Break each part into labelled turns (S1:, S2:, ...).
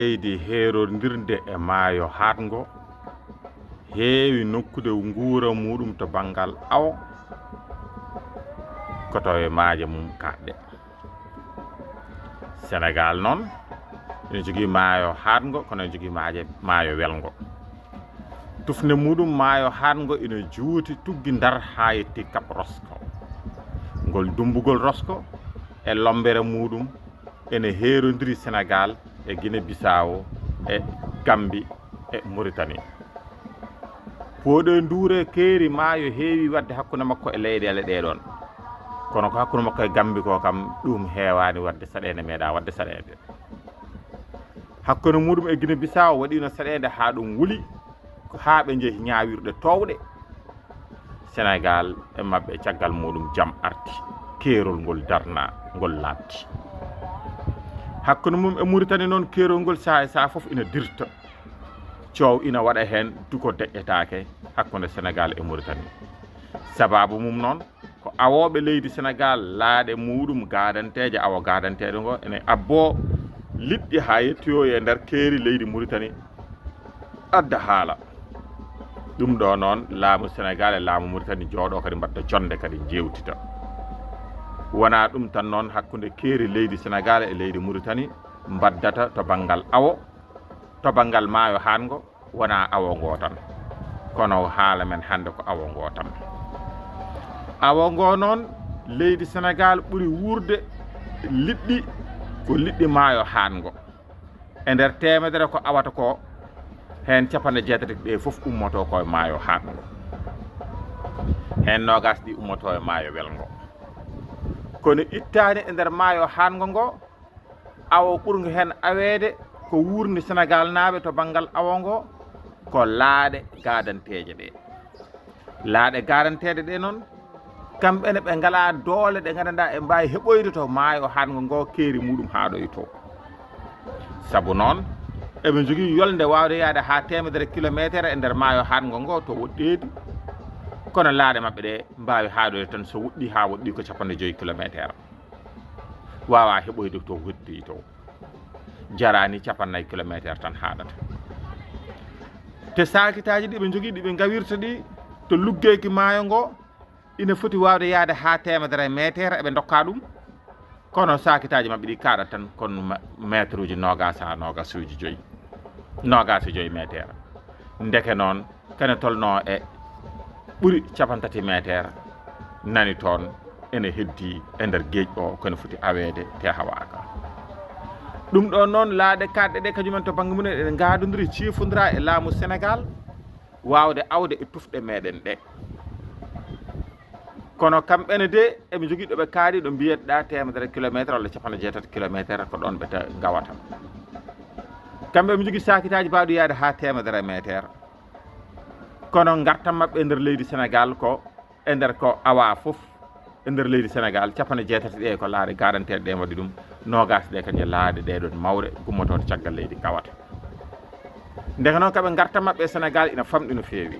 S1: leydi heerondirde e maayo hatgo heewi nokkude nguura muɗum to banggal awo koto e maaje mum kaɗɗe. Sénégal noon ene jogii maayo hatgo kono ene jogii maayo welgo. Tufne muɗum maayo hatgo ene juuti tuggi Ndar haa yetti Cap Rosko. Ngol dumbugol Rosko e lombere muɗum ene heerondiri Sénégal e Guinée Bissau e Gambie e Mauritanie. Pooɗo nduure keeri maayo heewi wadde hakkunde makko e leyɗele ɗeɗon, kono ko hakkunde makko e Gambie ko kam ɗum heewani wadde saɗede meeɗa wadde saɗede. Hakkunde muɗum e Guinée Bissau waɗino saɗede haa ɗum wuli haa ɓe jeehi ñaawirɗe towɗe. Sénégal e maɓɓe caggal muɗum jam arti, keerol ngol darna ngol laabti. Hakkunde mum e Mauritanie noon keerol ngol saha e saha fof ina dirta, coow ina waɗa heen duko deƴƴetaake hakkunde Sénégal e Mauritanie. Sababu mum noon ko awooɓe leydi Sénégal laaɗe muɗum gadanteeje awo gadanteeɗe ngo ene abboo liɗɗi haa yettoyo e nder keeri leydi Mauritanie adda haala. Ɗum ɗo noon laamu Sénégal e laamu Mauritanie jooɗo kadi mbaɗa jonde kadi jewtita. Wona ɗum tan noon hakkunde keeri leydi Sénégal e leydi Mauritanie mbaddata to banggal awo, to banggal maayo hatgo wona awo ngo tan, kono haala men hannde ko awo ngo tan. Awo ngo noon leydi Sénégal ɓuri wuurde liɗɗi ko liɗɗi maayo hatgo. E nder temedere ko awata ko heen 80 ɗe fof ummoto koye maayo hatgo, heen nogas ɗi ummoto e maayo welgo. Kono ittaani e nder maayo hatgo ngo awo ɓurgo heen aweede ko wuurde Sénégal naaɓe to banggal awo ngo ko laaɗe gadanteeje ɗe. Laaɗe gadanteeɗe ɗe noon kamɓene ɓe ngala doole ɗe gandanɗa e mbawi heɓoyde to maayo hatgo ngo keeri muɗum haaɗoy to. Sabu noon eɓe jogii yolde wawde yaade haa 100 kilométre e nder maayo hatgo ngo to woɗɗeedi, kono laaɗe maɓɓe ɗe mbawi haaɗoyde tan so woɗɗi haa woɗɗi ko 55 kilométre wawa heɓoyde to woɗɗi to, jarani 50 kilométre tan haaɗata. Te sakitaji ɗi ɓe jogii ɗi ɓe gawirta ɗi to luggeeki maayo ngo ina foti wawde yaade haa 100 métre eɓe dokka ɗum, kono sakitaji maɓɓe ɗi kaaɗat tan kono métre uji nogas ha nogas uji joyyi, nogas e joyyi métre. Ndeke noon kene tolno e ɓuri 30 métre nani toon ene heddi e nder geej o kono foti aweede te hawaka. Ɗum ɗo noon laaɗe kaɗɗe ɗe kañumen to banggue mumen eɗe gadodiri ciifodira e laamu Sénégal wawde awde e tufɗe meɗen ɗe. Kono kamɓene de eɓe jogii ɗo ɓe kaari ɗo mbiyeɗa 100 kilométre walla 80 kilométre ko ɗon ɓe gawata. Kamɓe eɓe jogii sakitaji mbawɗi yaade ha 100 métre, kono gartam maɓɓe e nder leydi Sénégal ko e nder ko awa fof e nder leydi Sénégal 80 ɗe ko laaɗe garanteɗe ɗe waɗi ɗum, nogas ɗe kañje laaɗe ɗeɗon mawɗe gummotoɗe caggal leydi gawata. Ndeke noon kaɓe gartam maɓɓe e Sénégal ina famɗi no feewi.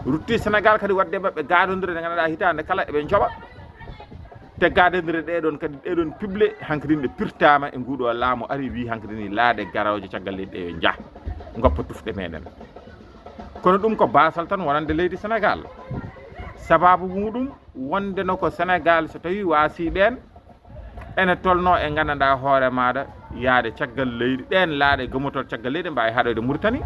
S1: Rutti Sénégal kadi wadde maɓɓe gadodire nde ganduɗa hitande kala eɓe joɓa te gadodire ɗeɗon kadi ɗeɗon pible hankkadi ɗe pirtama e nguɗo laamu ari wi hankkadi ni laaɗe garoje caggal leydi ɗe yo jah goppa tufɗe meɗen. Kono ɗum ko basal tan wonande leydi Sénégal. Sababu muɗum wonde no ko Sénégal so tawi waasi ɓen ene tolno e gandanɗa hoore maɗa yaade caggal leydi ɗen laaɗe gommotoɗe caggal leydi mbawi haɗoyde Mauritanie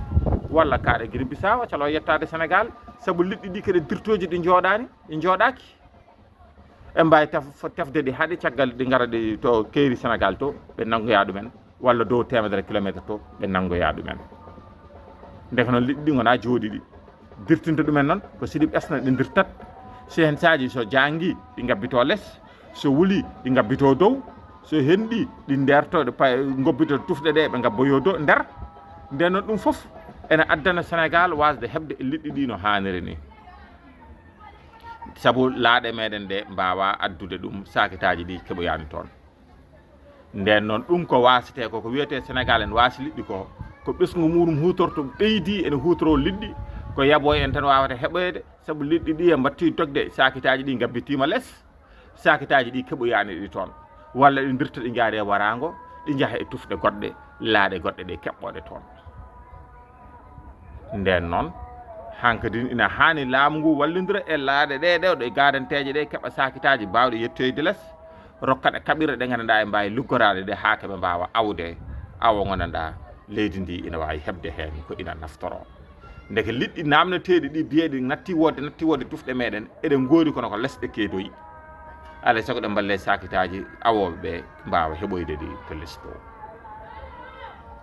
S1: walla kaaɗe Guinée Bissau calo yettade Sénégal, saabu liɗɗi ɗi kadi dirtoji ɗi jooɗani ɗi jooɗaki e mbawi tefde ɗi haaɗi caggal ɗi gara ɗi to keeri Sénégal to ɓe nanggoya ɗumen, walla dow 100 kilométre to ɓe nanggoya ɗumen. Ndeke noon liɗɗi ɗi gona jooɗi ɗi dirtinta ɗumen noon ko siɗi ɓesna ɗi dirtat, so hen saji so jangui ɗi gabbito less, so wuli ɗi gabbito dow, so henɗi ɗi nderto ɗe gobbito tufɗe ɗe ɓe gabboyo dow nder. Nden noon ɗum foof ene addana Sénégal wasde heɓde e liɗɗi ɗi no hanniri ni, sabu laaɗe meɗen ɗe mbawa addude ɗum sakitaji ɗi keɓoyani toon. Nden noon ɗum ko wasete ko wiyete Sénégal en waasi liɗɗi ko ɓesgu muɗum hutorto ɓeydi ene hutoro liɗɗi ko yaboy en tan wawata heɓoyde, saabu liɗɗi ɗi e mbatti dogde sakitaji ɗi gabbitima less, sakitaji ɗi keɓoyani ɗi toon, walla ɗi dirta ɗi jaari e warango ɗi jaaha e tufɗe goɗɗe laaɗe goɗɗe ɗe keɓɓoɗe toon. Nden noon hankadi ina haani laamu ngu wallodira e laaɗe ɗe ɗe garanteje ɗe keɓa sakitaji bawɗe yettoyde less rokka ɗe kaɓirɗe ɗe ganduɗa e mbawi luggorade ɗe ha keɓe mbawa awde awo ganduɗa leydi ndi ina wawi hebde hen ko ina naftoro. Ndeke liɗɗi namneteɗi ɗi biyeɗi natti wodde tufɗe meɗen eɗen goori kono ko lesɗe keedoyi alay saago ɗe balle sakitaji awoɓe ɓe mbawa heɓoyde ɗi to less ɗo.